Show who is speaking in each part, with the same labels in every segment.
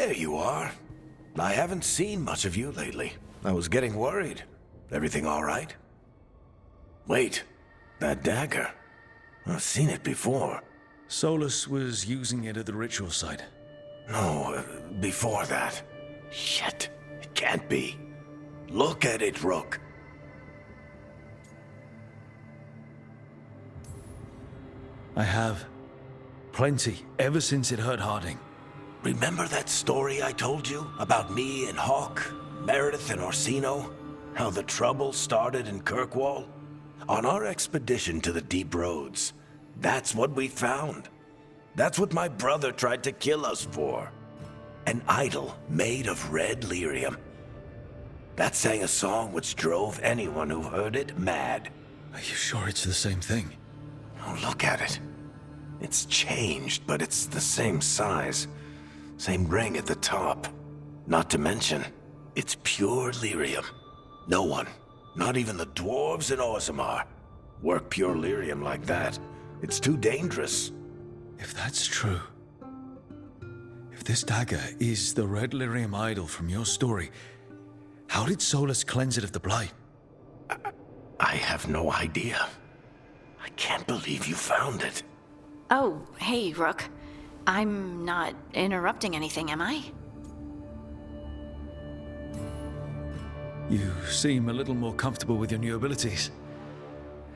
Speaker 1: There you are. I haven't seen much of you lately. I was getting worried. Everything all right? Wait, that dagger. I've seen it before.
Speaker 2: Solus was using it at the ritual site.
Speaker 1: No, before that. Shit, it can't be. Look at it, Rook.
Speaker 2: I have. Plenty, ever since it hurt Harding.
Speaker 1: Remember that story I told you about me and Hawk, Meredith and Orsino? How the trouble started in Kirkwall? On our expedition to the Deep Roads, that's what we found. That's what my brother tried to kill us for. An idol made of red lyrium. That sang a song which drove anyone who heard it mad.
Speaker 2: Are you sure it's the same thing?
Speaker 1: Oh, look at it. It's changed, but it's the same size. Same ring at the top. Not to mention, it's pure lyrium. No one, not even the dwarves in Orzammar, work pure lyrium like that. It's too dangerous.
Speaker 2: If that's true, if this dagger is the red lyrium idol from your story, how did Solus cleanse it of the blight?
Speaker 1: I have no idea. I can't believe you found it.
Speaker 3: Oh, hey, Rook. I'm not interrupting anything, am I?
Speaker 2: You seem a little more comfortable with your new abilities.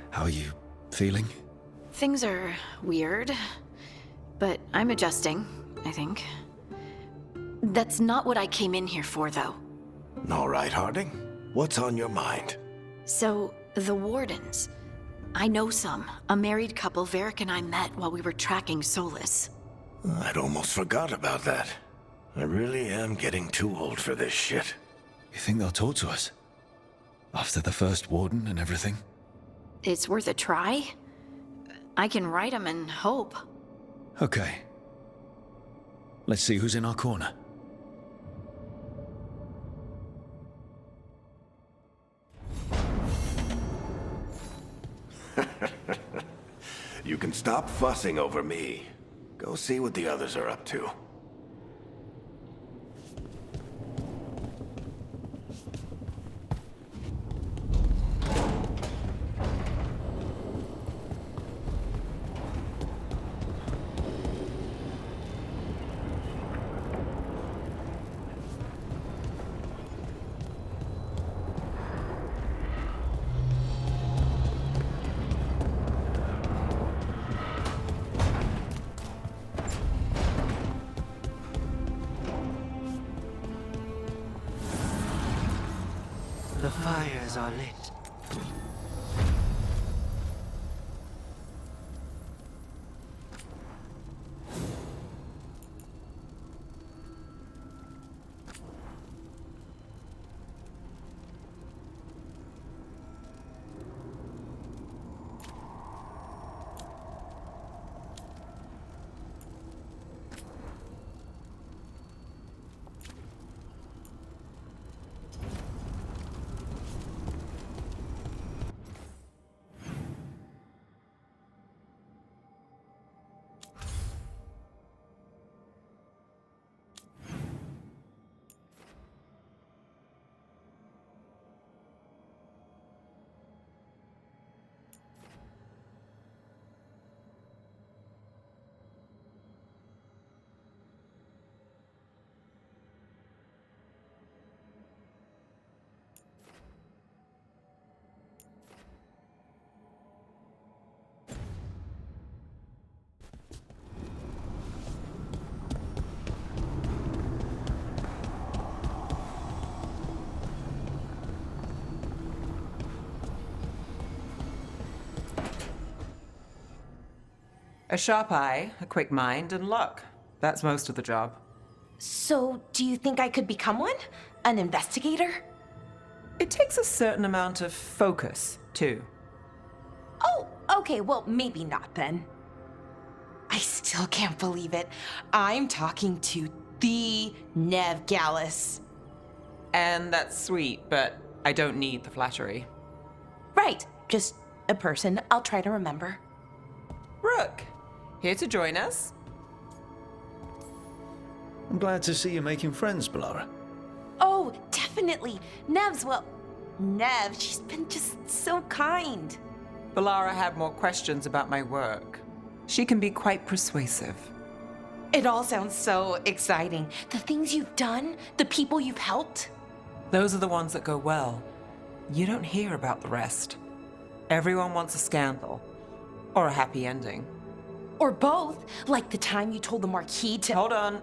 Speaker 2: How are you feeling?
Speaker 3: Things are weird, but I'm adjusting, I think. That's not what I came in here for, though.
Speaker 1: All right, Harding. What's on your mind?
Speaker 3: So, the Wardens. I know some. A married couple Varric and I met while we were tracking Solus.
Speaker 1: I'd almost forgot about that. I really am getting too old for this shit.
Speaker 2: You think they'll talk to us? After the first warden and everything?
Speaker 3: It's worth a try. I can write them and hope.
Speaker 2: Okay. Let's see who's in our corner.
Speaker 1: You can stop fussing over me. Go see what the others are up to.
Speaker 4: The fires are lit.
Speaker 5: A sharp eye, a quick mind, and luck. That's most of the job.
Speaker 6: So, do you think I could become one? An investigator?
Speaker 5: It takes a certain amount of focus, too.
Speaker 6: Oh, okay, well, maybe not then. I still can't believe it. I'm talking to the Nev Gallus.
Speaker 5: And that's sweet, but I don't need the flattery.
Speaker 6: Right, just a person I'll try to remember.
Speaker 5: Rook, here to join us?
Speaker 2: I'm glad to see you making friends, Bellara.
Speaker 6: Oh, definitely. Nev's, well, Nev, she's been just so kind.
Speaker 5: Bellara had more questions about my work. She can be quite persuasive.
Speaker 6: It all sounds so exciting. The things you've done, the people you've helped.
Speaker 5: Those are the ones that go well. You don't hear about the rest. Everyone wants a scandal. Or a happy ending.
Speaker 6: Or both, like the time you told the Marquis to—
Speaker 5: Hold on.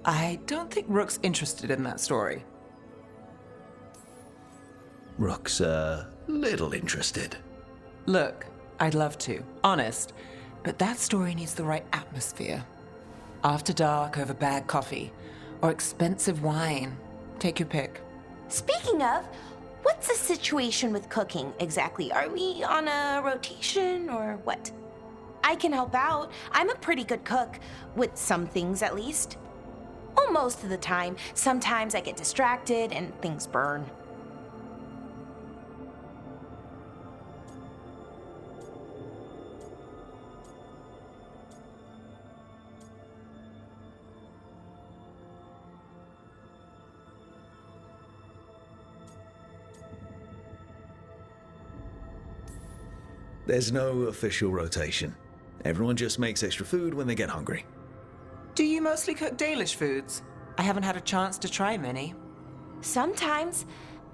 Speaker 5: I don't think Rook's interested in that story.
Speaker 2: Rook's a little interested.
Speaker 5: Look, I'd love to, honest, but that story needs the right atmosphere. After dark over bad coffee, or expensive wine. Take your pick.
Speaker 6: Speaking of, what's the situation with cooking exactly? Are we on a rotation or what? I can help out. I'm a pretty good cook, with some things at least. Well, most of the time. Sometimes I get distracted and things burn.
Speaker 2: There's no official rotation. Everyone just makes extra food when they get hungry.
Speaker 5: Do you mostly cook Dalish foods? I haven't had a chance to try many.
Speaker 6: Sometimes.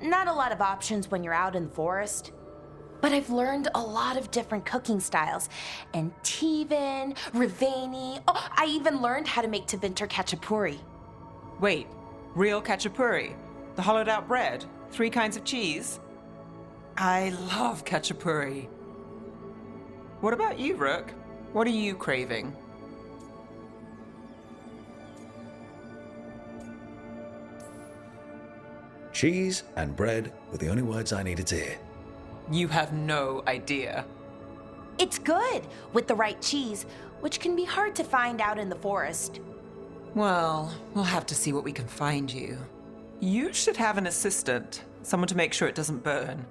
Speaker 6: Not a lot of options when you're out in the forest. But I've learned a lot of different cooking styles. And Tevan, Rivani. Oh, I even learned how to make Tevinter Khachapuri.
Speaker 5: Wait, real khachapuri? The hollowed out bread? 3 kinds of cheese? I love khachapuri. What about you, Rook? What are you craving?
Speaker 2: Cheese and bread were the only words I needed to hear.
Speaker 5: You have no idea.
Speaker 6: It's good with the right cheese, which can be hard to find out in the forest.
Speaker 5: Well, we'll have to see what we can find you. You should have an assistant, someone to make sure it doesn't burn.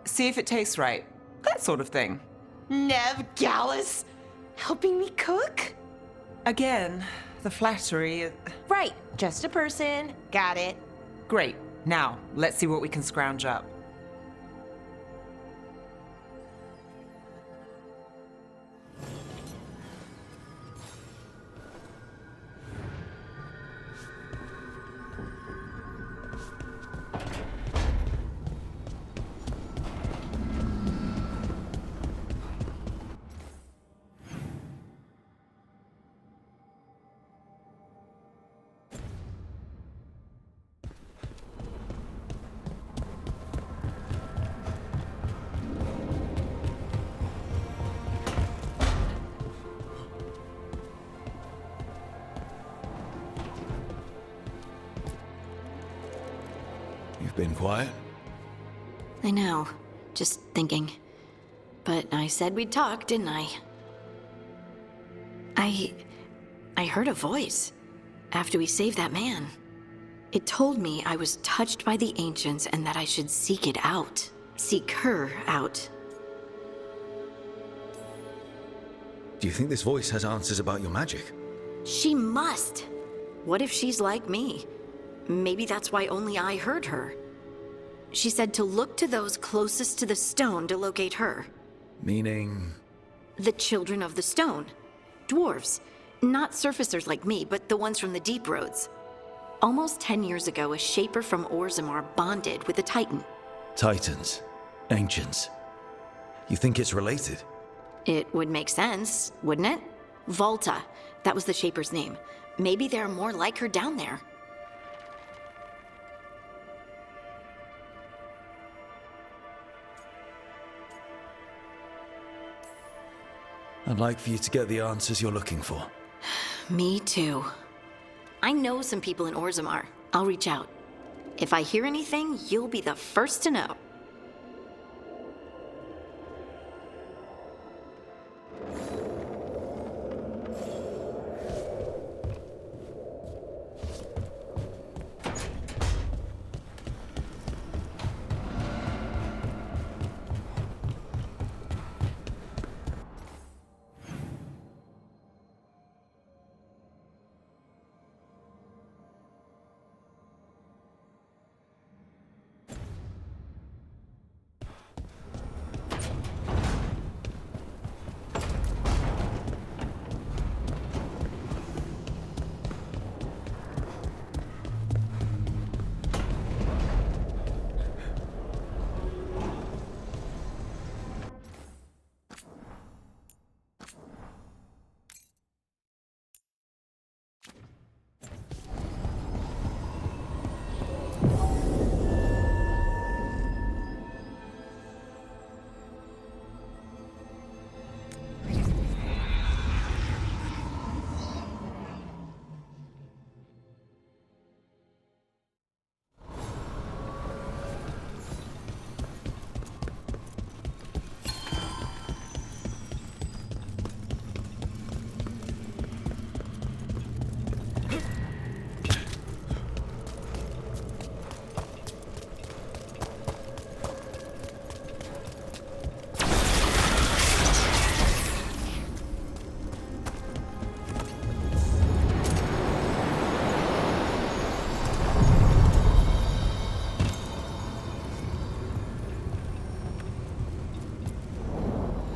Speaker 5: See if it tastes right. That sort of thing.
Speaker 6: Nev Gallus, helping me cook?
Speaker 5: Again, the flattery.
Speaker 6: Right, just a person. Got it.
Speaker 5: Great. Now, let's see what we can scrounge up.
Speaker 2: You've been quiet?
Speaker 3: I know. Just thinking. But I said we'd talk, didn't I? I heard a voice after we saved that man. It told me I was touched by the ancients and that I should seek it out. Seek her out.
Speaker 2: Do you think this voice has answers about your magic?
Speaker 3: She must. What if she's like me? Maybe that's why only I heard her. She said to look to those closest to the stone to locate her.
Speaker 2: Meaning?
Speaker 3: The children of the stone. Dwarves. Not surfacers like me, but the ones from the deep roads. Almost 10 years ago, a shaper from Orzammar bonded with a titan.
Speaker 2: Titans. Ancients. You think it's related?
Speaker 3: It would make sense, wouldn't it? Volta. That was the shaper's name. Maybe there are more like her down there.
Speaker 2: I'd like for you to get the answers you're looking for.
Speaker 3: Me too. I know some people in Orzammar. I'll reach out. If I hear anything, you'll be the first to know.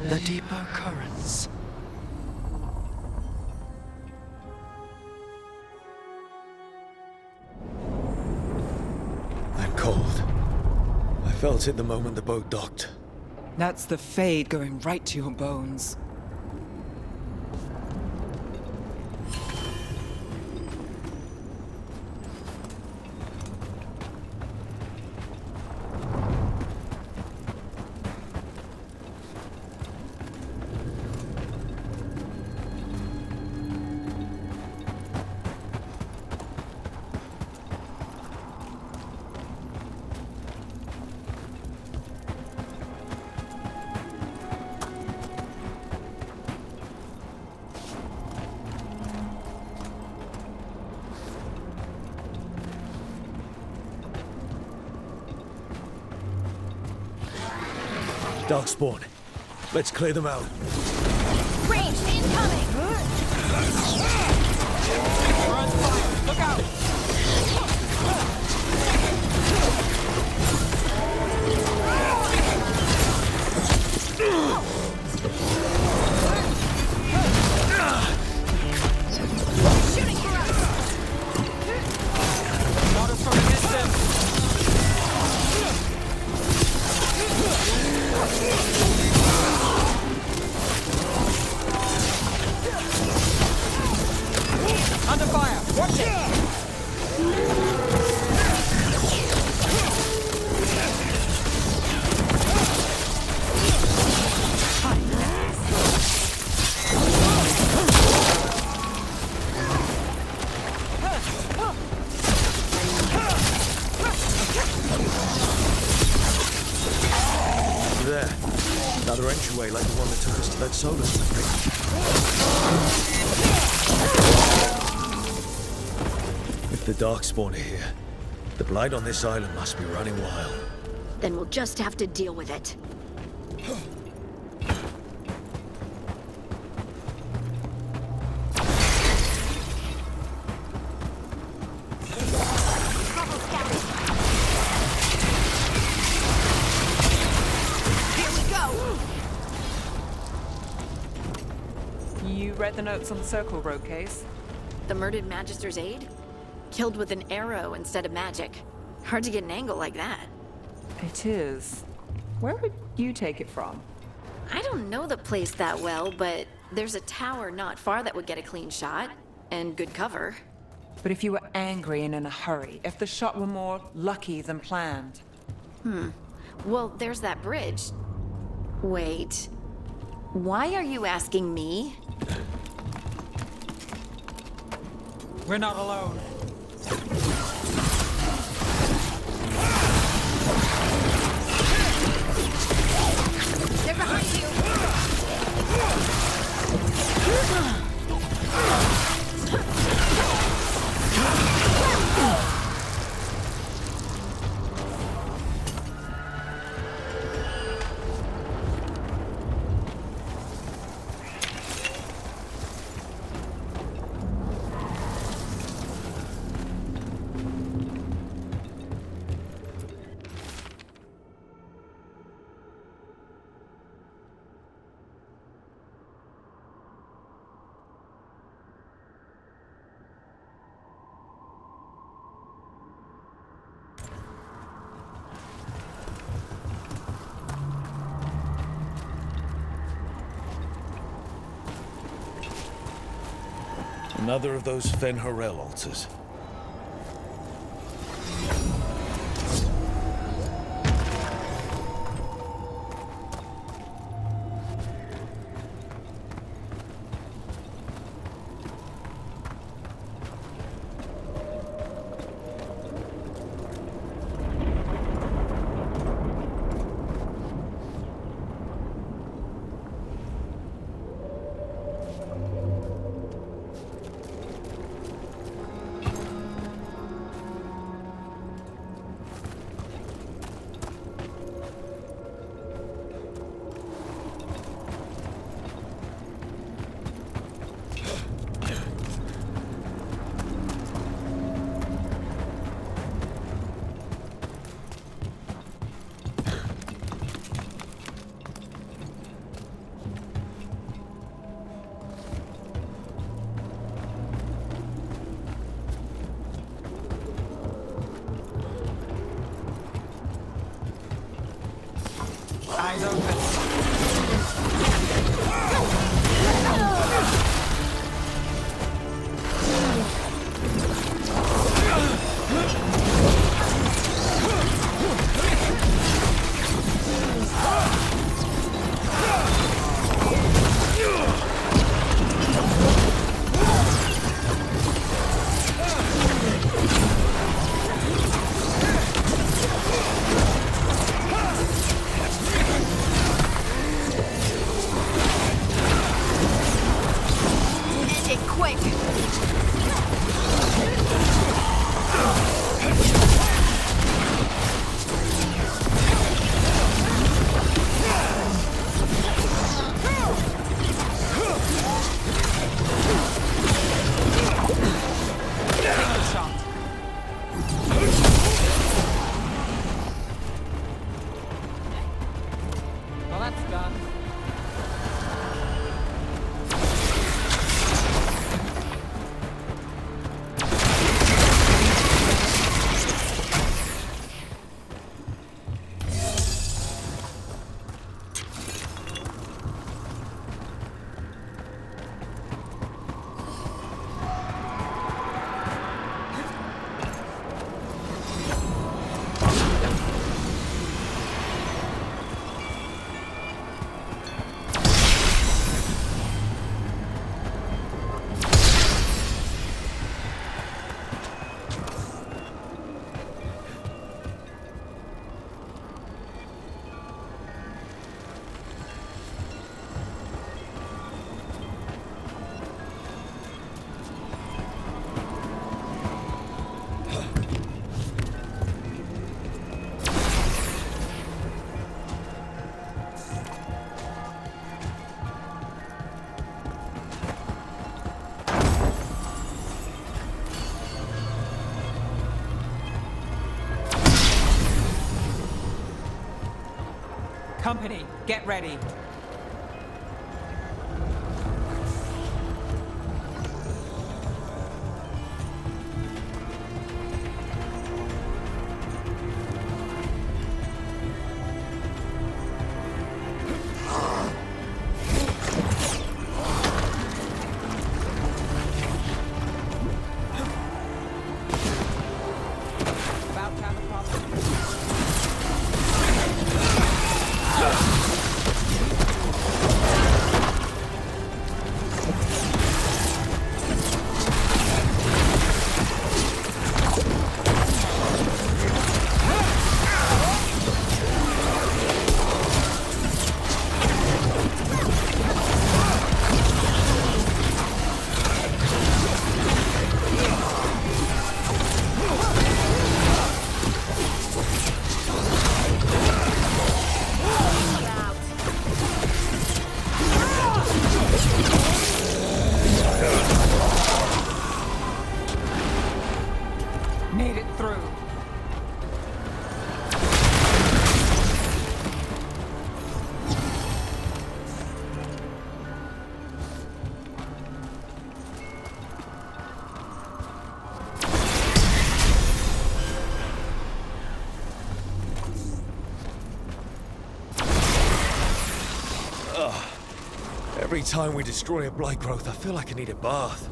Speaker 4: The deeper currents.
Speaker 2: I'm cold. I felt it the moment the boat docked.
Speaker 5: That's the Fade going right to your bones.
Speaker 2: Darkspawn. Let's clear them out.
Speaker 3: Range incoming!
Speaker 5: Look out!
Speaker 3: Shooting for us!
Speaker 5: Not us from a distance! Under fire! Watch it!
Speaker 2: There. Another entryway like the one that took us to that solar spring. If the Darkspawn are here, the Blight on this island must be running wild.
Speaker 3: Then we'll just have to deal with it. Here we go!
Speaker 5: You read the notes on the Circle Road case?
Speaker 3: The murdered Magister's aide? Killed with an arrow instead of magic. Hard to get an angle like that.
Speaker 5: It is. Where would you take it from?
Speaker 3: I don't know the place that well, but there's a tower not far that would get a clean shot. And good cover.
Speaker 5: But if you were angry and in a hurry, if the shot were more lucky than planned.
Speaker 3: Well, there's that bridge. Wait. Why are you asking me?
Speaker 5: We're not alone.
Speaker 3: They're behind you!
Speaker 2: Another of those Fen-Harel altars.
Speaker 5: Eyes open.
Speaker 3: End it quick!
Speaker 5: Well, that's done. Company, get ready. About to have a problem. Made it through.
Speaker 2: Every time we destroy a blight growth, I feel like I need a bath.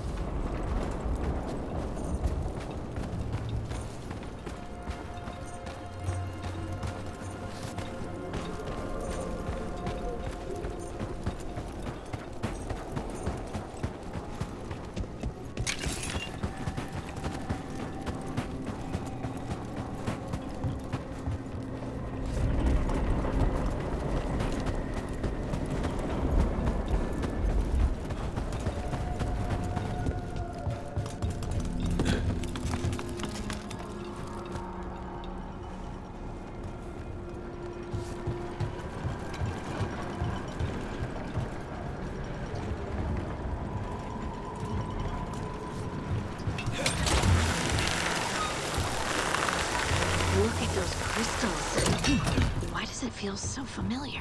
Speaker 3: Look at those crystals. Why does it feel so familiar?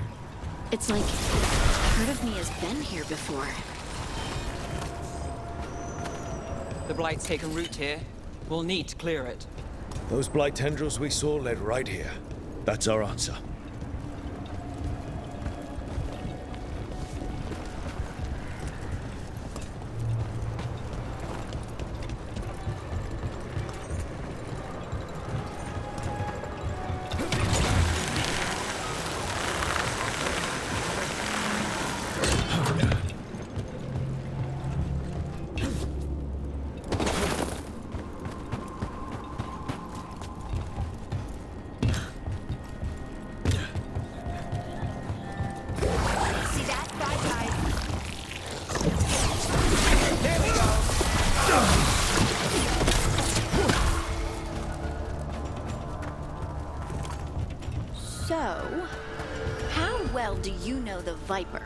Speaker 3: It's like part of me has been here before.
Speaker 5: The blight's taken root here. We'll need to clear it.
Speaker 2: Those blight tendrils we saw led right here. That's our answer.
Speaker 3: So, how well do you know the Viper?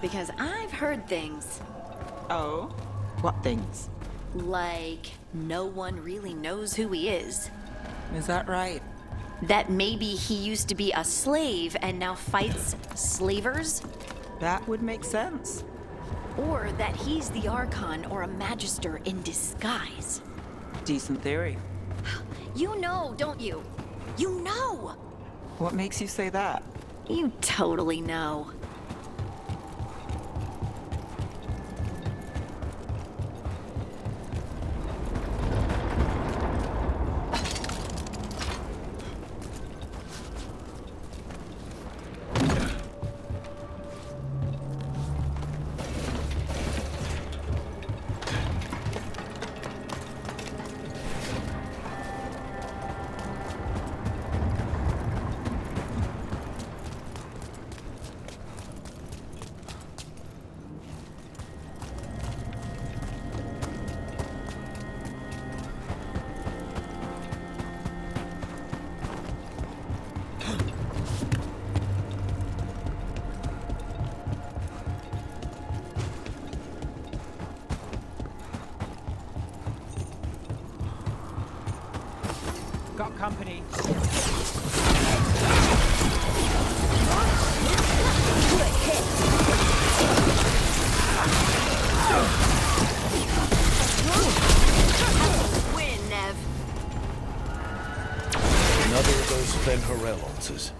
Speaker 3: Because I've heard things
Speaker 5: Oh? What things?
Speaker 3: like no one really knows who he is.
Speaker 5: Is that right?
Speaker 3: That maybe he used to be a slave and now fights slavers?
Speaker 5: That would make sense.
Speaker 3: Or that he's the Archon or a Magister in disguise.
Speaker 5: Decent theory.
Speaker 3: You know, don't you? You know!
Speaker 5: What makes you say that?
Speaker 3: You totally know.
Speaker 5: Got company.
Speaker 3: Win, Nev.
Speaker 1: Another of those Fen'Harel altars.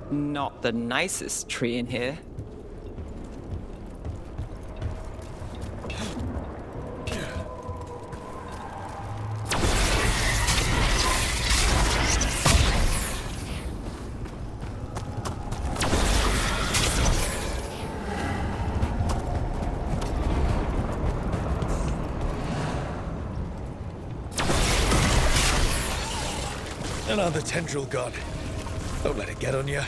Speaker 5: Not the nicest tree in here.
Speaker 2: Another tendril god. Don't let it get on you.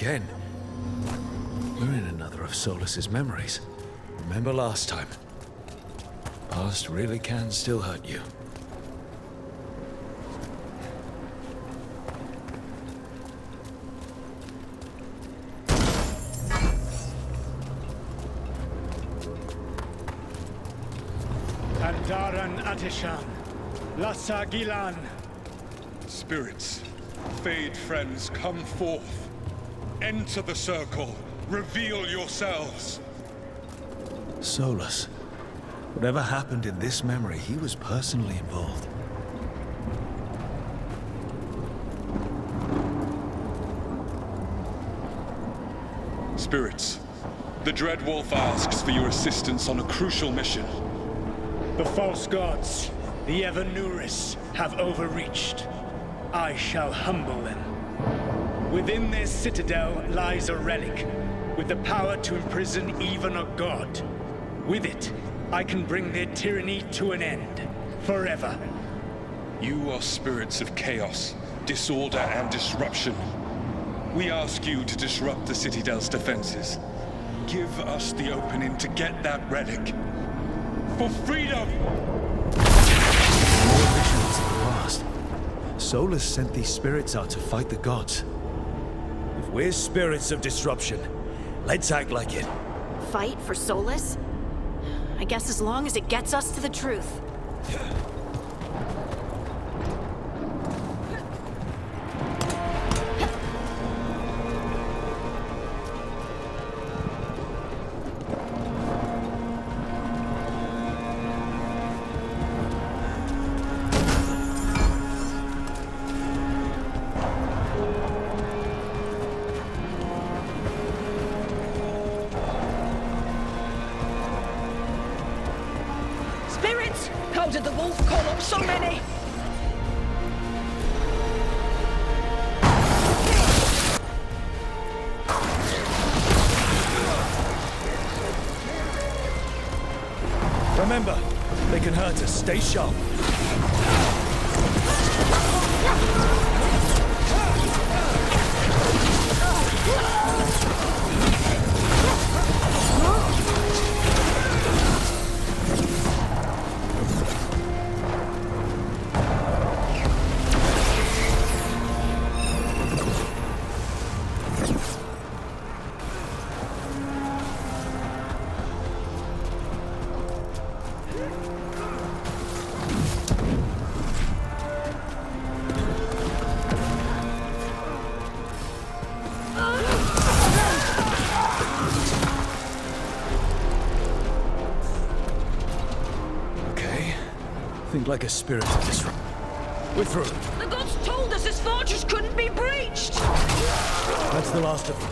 Speaker 2: again. We're in another of Solus's memories. Remember last time? Past really can still hurt you.
Speaker 7: Andaran Atishan, Lassa Gilan.
Speaker 8: Spirits, Fade friends, come forth. Enter the circle. Reveal yourselves.
Speaker 2: Solus. Whatever happened in this memory, he was personally involved.
Speaker 8: Spirits, the Dread Wolf asks for your assistance on a crucial mission.
Speaker 7: The false gods, the Evanuris, have overreached. I shall humble them. Within their citadel lies a relic, with the power to imprison even a god. With it, I can bring their tyranny to an end, forever.
Speaker 8: You are spirits of chaos, disorder, and disruption. We ask you to disrupt the Citadel's defenses. Give us the opening to get that relic. For freedom!
Speaker 2: More visions of the past. Solus sent these spirits out to fight the gods. If we're spirits of disruption, let's act like it.
Speaker 3: Fight for Solus? I guess as long as it gets us to the truth.
Speaker 4: Spirits! How did the wolf call up so many?
Speaker 2: Remember, they can hurt us. Stay sharp. Think like a spirit of disrupt. We're through.
Speaker 4: The gods told us this fortress couldn't be breached!
Speaker 2: That's the last of them.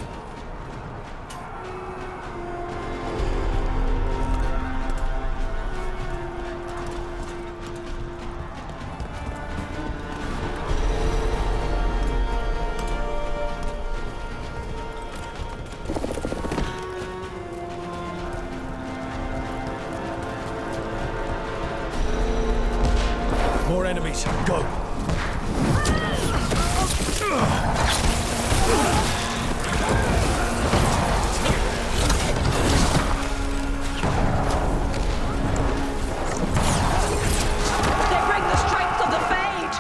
Speaker 2: More enemies. Go.
Speaker 4: They bring the strength of the Fade!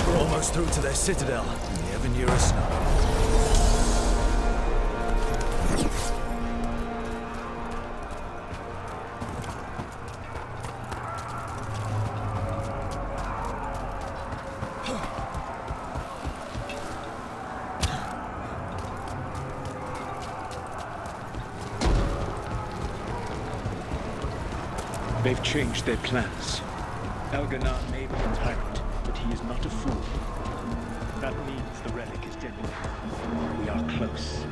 Speaker 2: We're almost through to their citadel. The Evanuris know.
Speaker 7: They've changed their plans. Elganon may be a tyrant, but he is not a fool. That means the relic is deadly. We are close.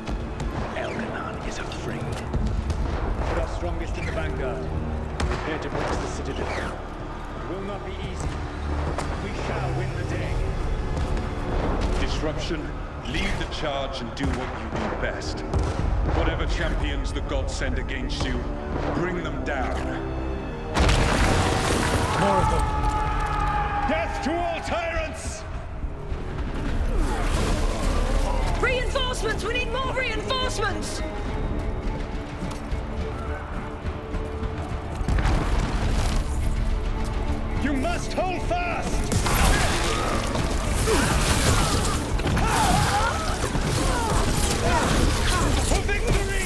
Speaker 7: Elganon is afraid. Put our strongest in the vanguard. Prepare to breach the citadel. It will not be easy. We shall win the day.
Speaker 8: Disruption, lead the charge and do what you do best. Whatever champions the gods send against you, bring them down.
Speaker 2: More of them.
Speaker 7: Death to all tyrants!
Speaker 4: Reinforcements! We need more reinforcements!
Speaker 7: You must hold fast! For victory!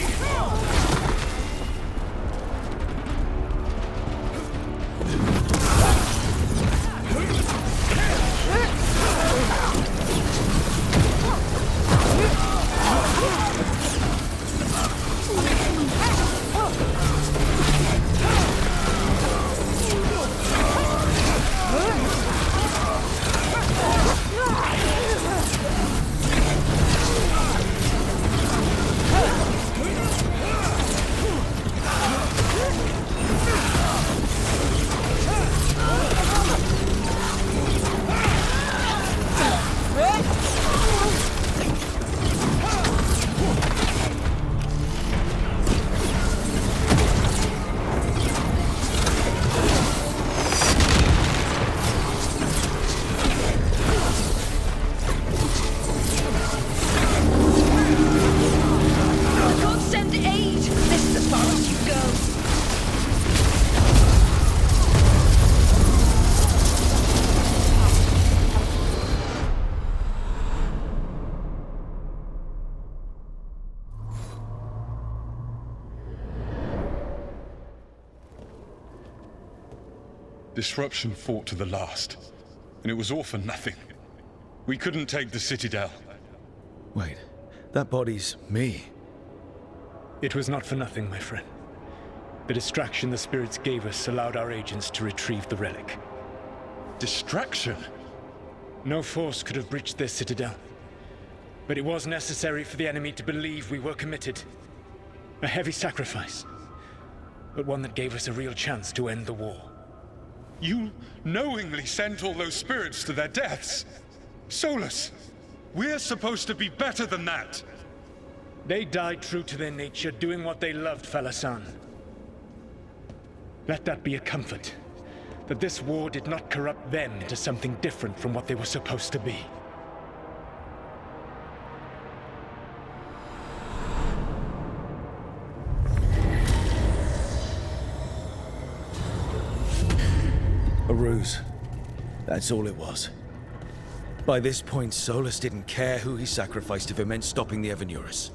Speaker 4: God send aid! This is as far as you go.
Speaker 8: Disruption fought to the last, and it was all for nothing. We couldn't take the Citadel.
Speaker 2: Wait, that body's me.
Speaker 7: It was not for nothing, my friend. The distraction the spirits gave us allowed our agents to retrieve the relic.
Speaker 8: Distraction?
Speaker 7: No force could have breached this Citadel. But it was necessary for the enemy to believe we were committed. A heavy sacrifice, but one that gave us a real chance to end the war.
Speaker 8: You knowingly sent all those spirits to their deaths. Solus, we're supposed to be better than that.
Speaker 7: They died true to their nature, doing what they loved, Falasan. Let that be a comfort, that this war did not corrupt them into something different from what they were supposed to be.
Speaker 2: A ruse. That's all it was. By this point, Solus didn't care who he sacrificed if it meant stopping the Evanurus.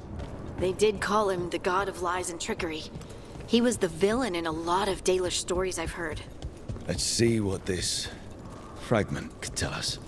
Speaker 3: They did call him the god of lies and trickery. He was the villain in a lot of Dalish stories I've heard.
Speaker 2: Let's see what this fragment could tell us.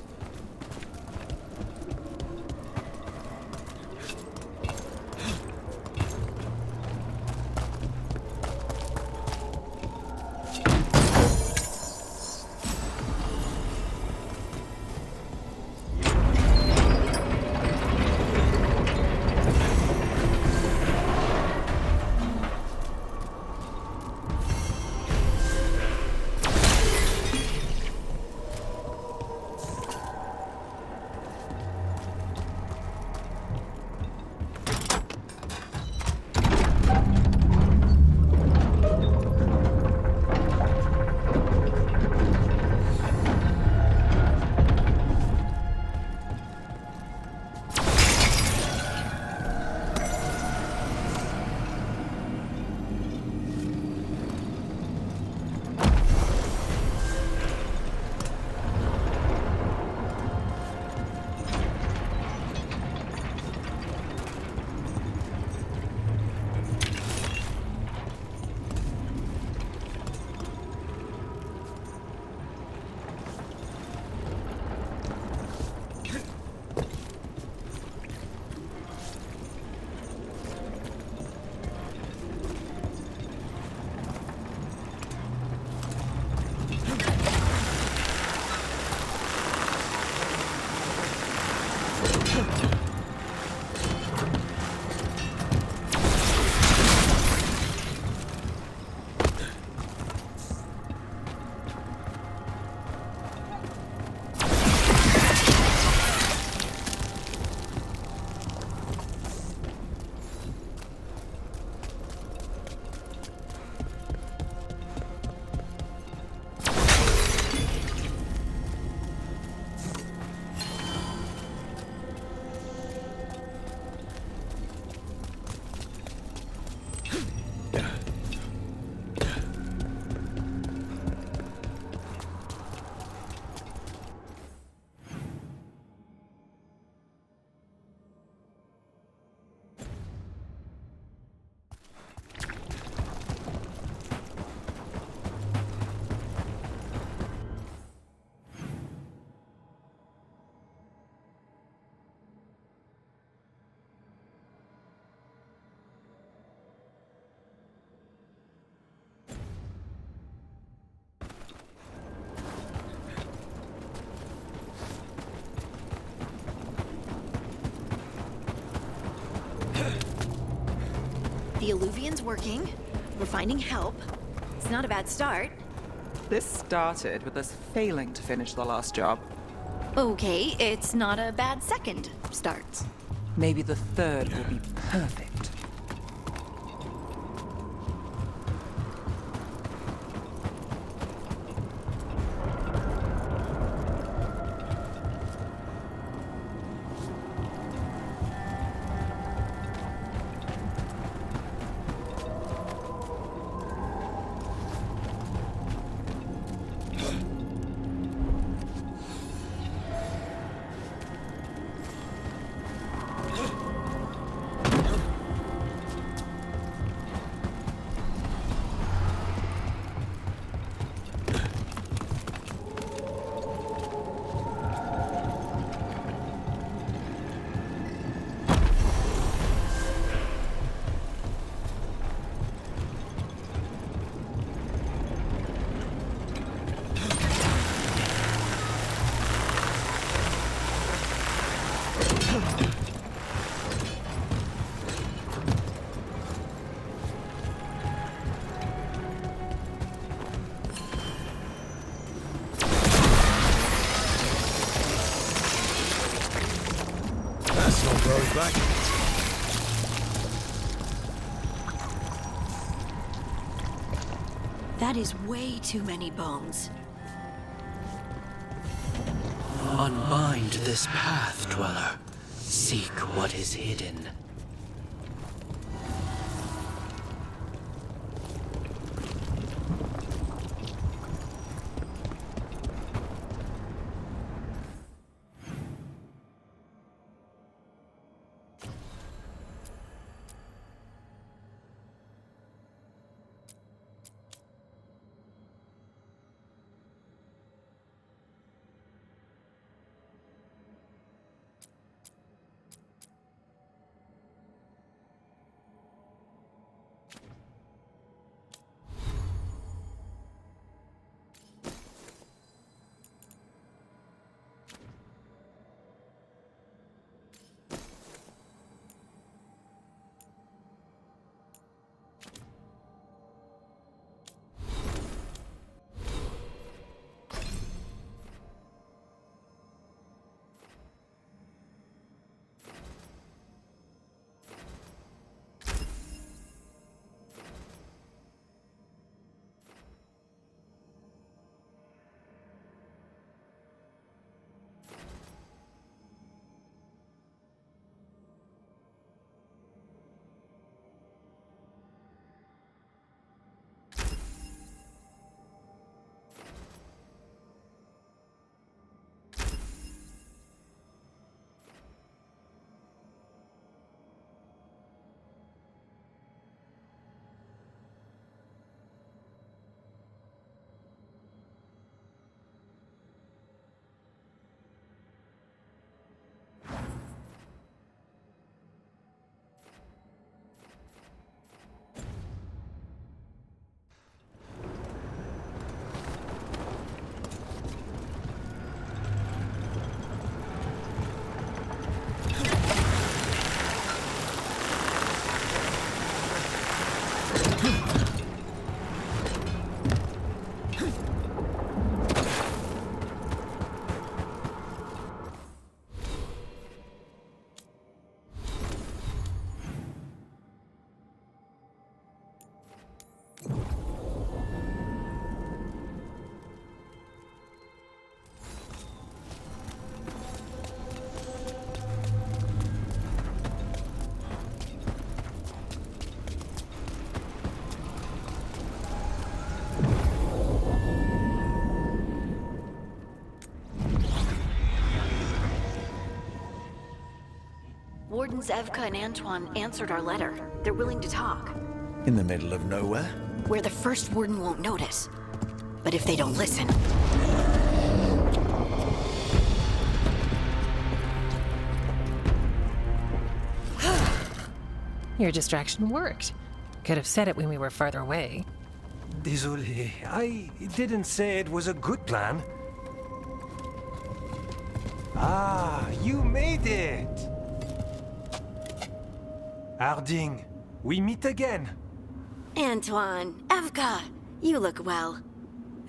Speaker 3: The Alluvian's working. We're finding help. It's not a bad start.
Speaker 5: This started with us failing to finish the last job.
Speaker 3: Okay, it's not a bad second start.
Speaker 5: Maybe the third will be perfect.
Speaker 2: That's not going back.
Speaker 3: That is way too many bones.
Speaker 9: Unbind this path, Dweller. Seek what is hidden.
Speaker 3: Wardens Evka and Antoine answered our letter. They're willing to talk.
Speaker 2: In the middle of nowhere?
Speaker 3: Where the first warden won't notice. But if they don't listen...
Speaker 10: Your distraction worked. Could have said it when we were farther away.
Speaker 11: Désolé, I didn't say it was a good plan. Ah, you made it! Harding, We meet again.
Speaker 3: Antoine, Evka, you look well.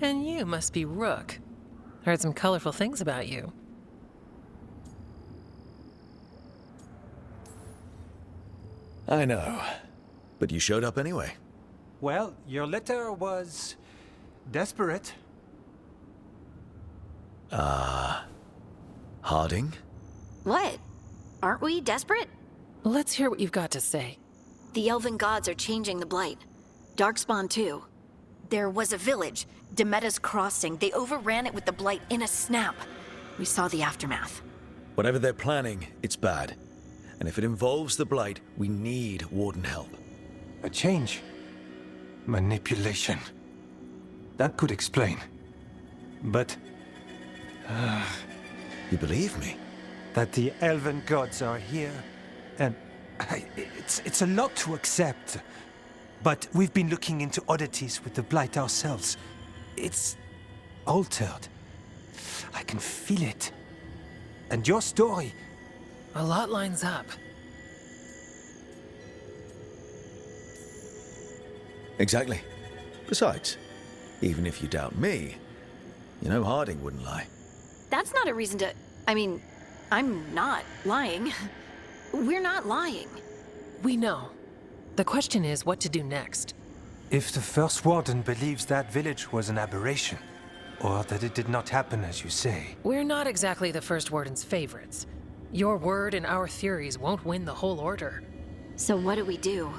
Speaker 10: And you must be Rook. Heard some colorful things about you.
Speaker 2: I know. But you showed up anyway.
Speaker 11: Well, your letter was desperate.
Speaker 2: Harding?
Speaker 3: What? Aren't we desperate?
Speaker 10: Let's hear what you've got to say.
Speaker 3: The elven gods are changing the Blight. Darkspawn too. There was a village, Demetta's Crossing. They overran it with the Blight in a snap. We saw the aftermath.
Speaker 2: Whatever they're planning, it's bad. And if it involves the Blight, we need Warden help.
Speaker 11: A change. Manipulation. That could explain. But
Speaker 2: You believe me?
Speaker 11: that the elven gods are here, and it's a lot to accept. But we've been looking into oddities with the Blight ourselves. It's altered. I can feel it. And your story,
Speaker 10: A lot lines up.
Speaker 2: Exactly. Besides, even if you doubt me, you know Harding wouldn't lie.
Speaker 3: That's not a reason to... I mean, I'm not lying. We're not lying.
Speaker 10: We know. The question is what to do next.
Speaker 11: if the First Warden believes that village was an aberration, or that it did not happen as you say.
Speaker 10: We're not exactly the First Warden's favorites. Your word and our theories won't win the whole order.
Speaker 3: So what do we do?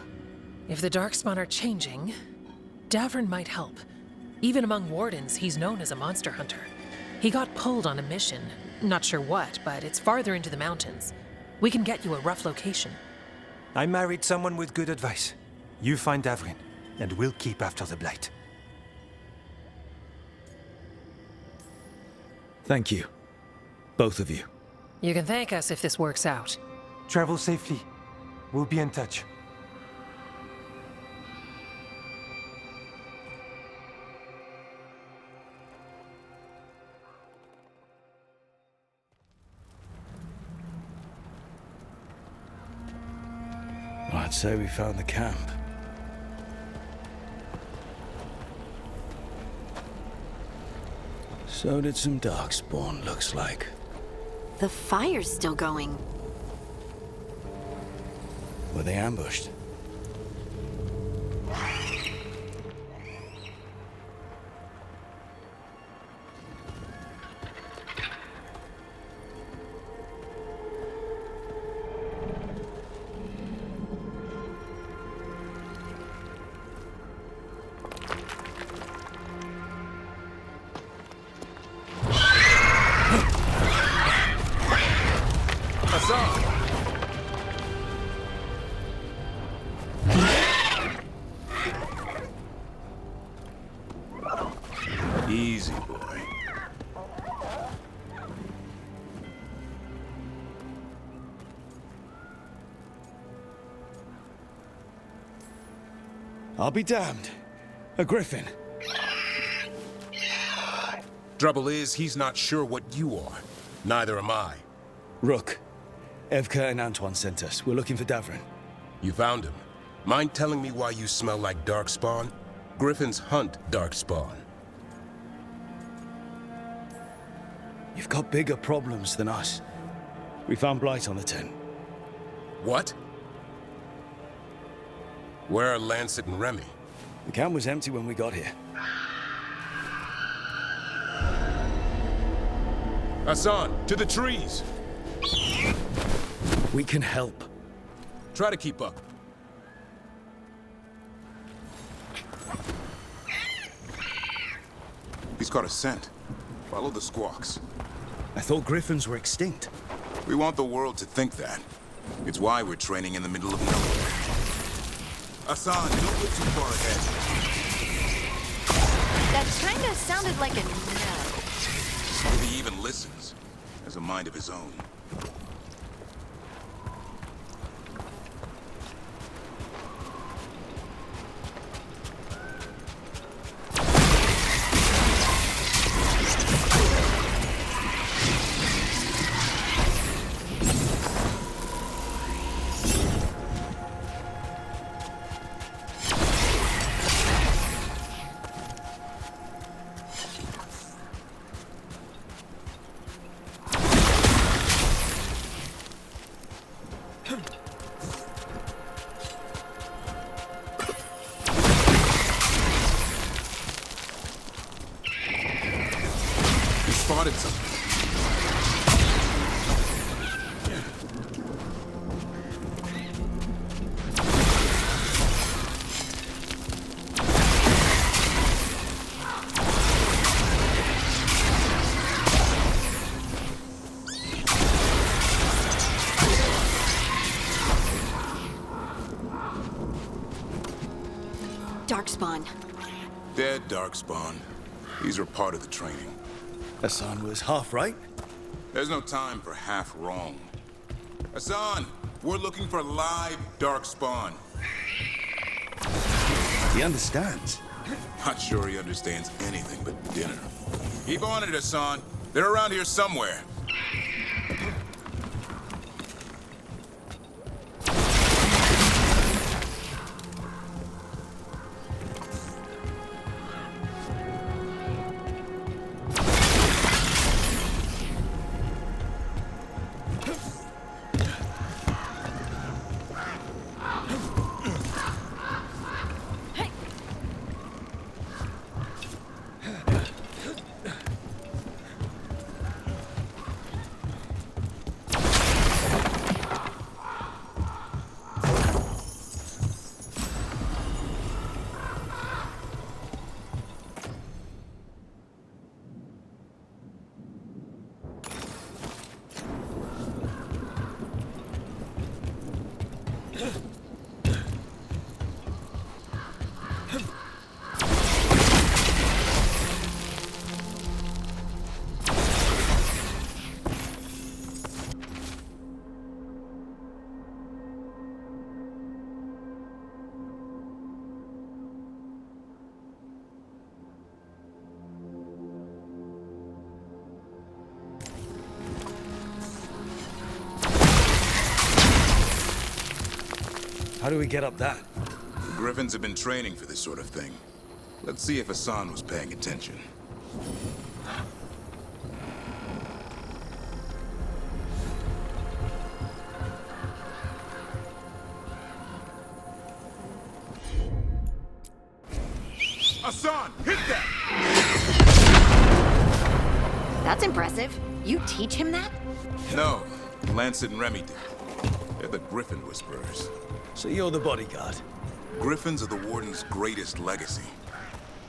Speaker 10: If the Darkspawn are changing, Davrin might help. Even among Wardens, he's known as a monster hunter. He got pulled on a mission. Not sure what, but it's farther into the mountains. We can get you a rough location.
Speaker 11: I married someone with good advice. You find Davrin, and we'll keep after the Blight.
Speaker 2: Thank you. Both of you.
Speaker 10: You can thank us if this works out.
Speaker 11: Travel safely. We'll be in touch.
Speaker 2: I'd say we found the camp. So did some Darkspawn, looks like.
Speaker 3: The fire's still going.
Speaker 2: Were they ambushed?
Speaker 12: Easy, boy.
Speaker 2: I'll be damned. A griffin.
Speaker 12: Trouble is, he's not sure what you are. Neither am I.
Speaker 2: Rook. Evka and Antoine sent us. We're looking for Davrin.
Speaker 12: You found him. Mind telling me why you smell like Darkspawn? Griffins hunt Darkspawn.
Speaker 2: You've got bigger problems than us. We found Blight on the tent.
Speaker 12: What? Where are Lancet and Remy?
Speaker 2: The camp was empty when we got here.
Speaker 12: Hassan, to the trees!
Speaker 2: We can help.
Speaker 12: Try to keep up.
Speaker 13: He's got a scent. Follow the squawks.
Speaker 2: I thought griffins were extinct.
Speaker 13: We want the world to think that. It's why we're training in the middle of nowhere. Hassan, don't get too far ahead.
Speaker 3: That kinda sounded like a no.
Speaker 13: Maybe he even listens. Has a mind of his own. spotted something.
Speaker 3: Darkspawn.
Speaker 13: Dead Darkspawn. These are part of the training.
Speaker 2: Hassan was half right.
Speaker 13: There's no time for half wrong. Hassan, we're looking for live Darkspawn.
Speaker 2: He understands.
Speaker 13: Not sure he understands anything but dinner. Keep on it, Hassan. They're around here somewhere.
Speaker 2: How do we get up that?
Speaker 13: The Griffins have been training for this sort of thing. Let's see if Hassan was paying attention. Hassan, hit that!
Speaker 3: That's impressive. You teach him that?
Speaker 13: No, Lancet and Remy did. They're the Griffin Whisperers.
Speaker 2: So you're the bodyguard?
Speaker 13: Griffins are the Warden's greatest legacy.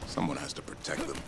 Speaker 13: Someone has to protect them.